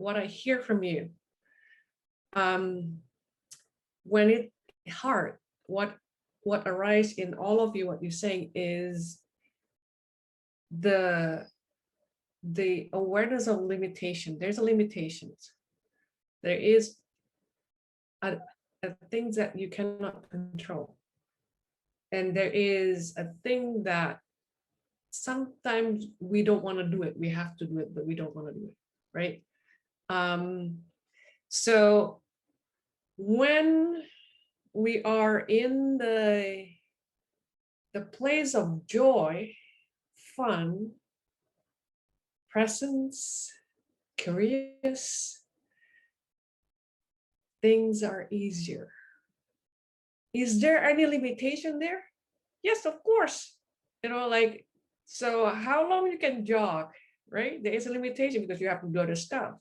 what I hear from you, when it's hard, what arises in all of you, what you're saying is the awareness of limitation. There's a limitations. There is a things that you cannot control. And there is a thing that sometimes we don't want to do it. We have to do it, but we don't want to do it, right? So when we are in the place of joy, fun, presence, curious, things are easier. Is there any limitation there? Yes, of course. Like, so how long you can jog, right? There is a limitation because you have to do other stuff,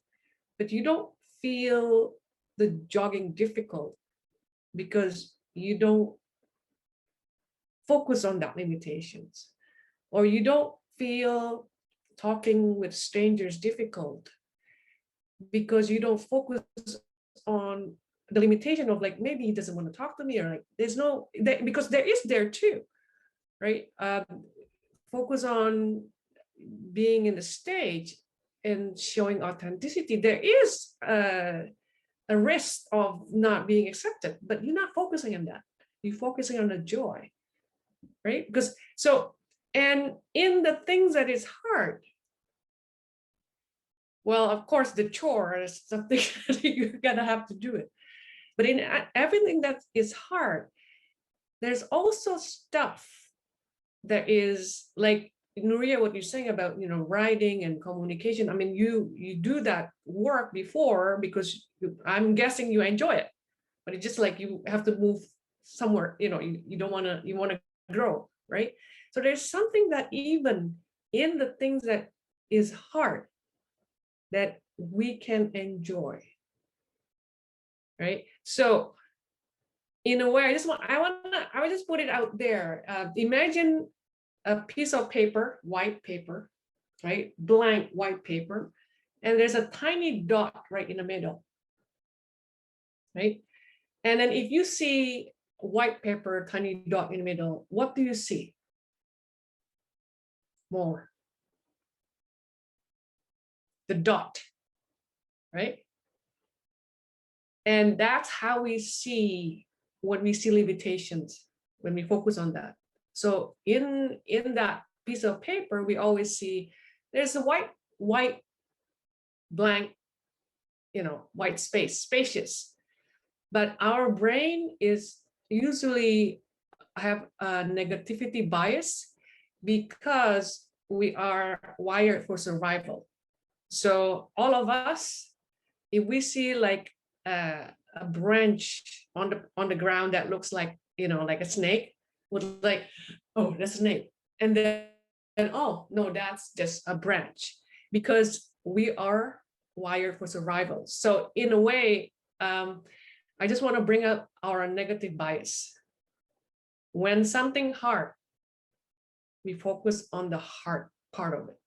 but you don't feel the jogging difficult because you don't focus on that limitations, or you don't feel talking with strangers difficult because you don't focus on the limitation of like, maybe he doesn't want to talk to me, or like there's no, because there is there too, right? Focus on being in the stage and showing authenticity. There is a risk of not being accepted, but you're not focusing on that. You're focusing on the joy, right? Because so, and in the things that is hard, well, of course, the chore is something that you're gonna have to do it. But in everything that is hard, there's also stuff that is like, Nuria, what you're saying about, writing and communication. I mean, you do that work before because I'm guessing you enjoy it, but it's just like you have to move somewhere, you don't want to, you want to grow, right? So there's something that even in the things that is hard that we can enjoy, right? So in a way, I would just put it out there. Imagine a piece of paper, white paper, right? Blank white paper. And there's a tiny dot right in the middle, right? And then if you see white paper, tiny dot in the middle, what do you see? More. The dot, right? And that's how we see when we see limitations, when we focus on that. So in that piece of paper, we always see there's a white blank, white space, spacious. But our brain is usually have a negativity bias because we are wired for survival. So all of us, if we see like a branch on the ground that looks like, like a snake, would like, oh, that's a snake. And then, oh, no, that's just a branch, because we are wired for survival. So in a way, I just want to bring up our negative bias. When something hard, we focus on the hard part of it.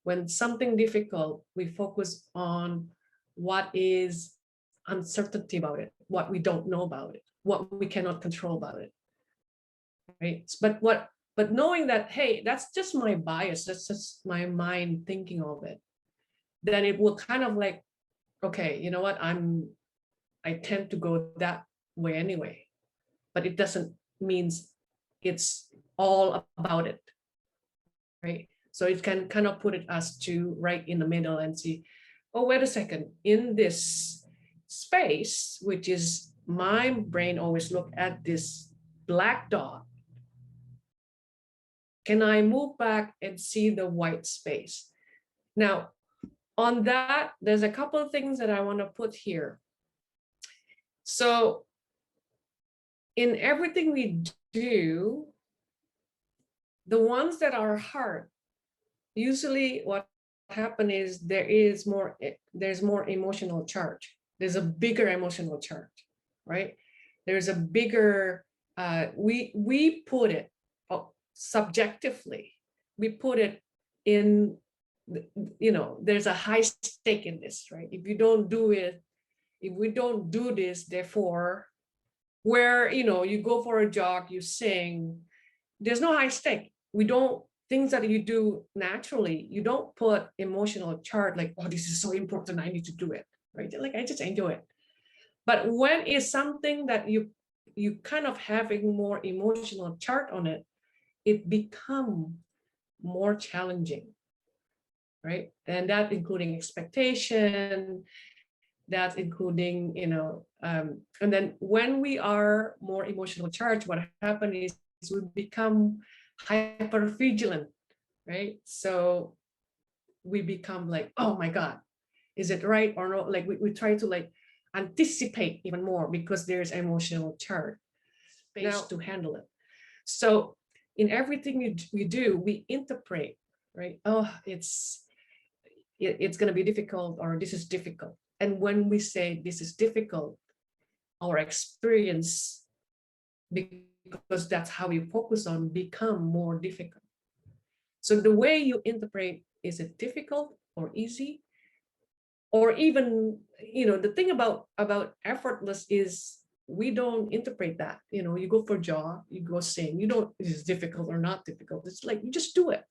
When something difficult, we focus on what is uncertainty about it, what we don't know about it, what we cannot control about it, right? But knowing that, hey, that's just my bias, that's just my mind thinking of it, then it will kind of like, okay, you know what, I tend to go that way anyway, but it doesn't mean it's all about it, right? So it can kind of put us to right in the middle and see, oh, wait a second, in this space, which is my brain always look at this black dot, can I move back and see the white space? Now, on that, there's a couple of things that I want to put here. So in everything we do, the ones that are hard, usually what happens is there's more emotional charge. There's a bigger emotional charge, right? There's a bigger, we put it subjectively, we put it in there's a high stake in this, right? If you don't do it, if we don't do this, therefore, where you go for a jog, you sing, there's no high stake. We don't, things that you do naturally, you don't put emotional chart like, oh, this is so important, I need to do it, right? Like, I just enjoy it. But when it's something that you kind of having more emotional chart on it, it become more challenging, right? And that including expectation, that's including, and then when we are more emotional charged, what happens is we become hyper vigilant, right? So we become like, oh my God, is it right or not? Like we try to like anticipate even more because there's emotional charge space to handle it. So in everything we do, we interpret, right? Oh, it's going to be difficult, or this is difficult. And when we say this is difficult, our experience, because that's how we focus on, become more difficult. So the way you interpret, is it difficult or easy? Or even, the thing about effortless is we don't interpret that. You go for job, you go sing, you don't, is it difficult or not difficult? It's like you just do it.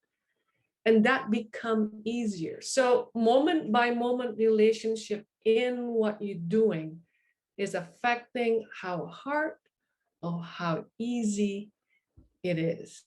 And that become easier. So moment by moment relationship in what you're doing is affecting how hard or how easy it is.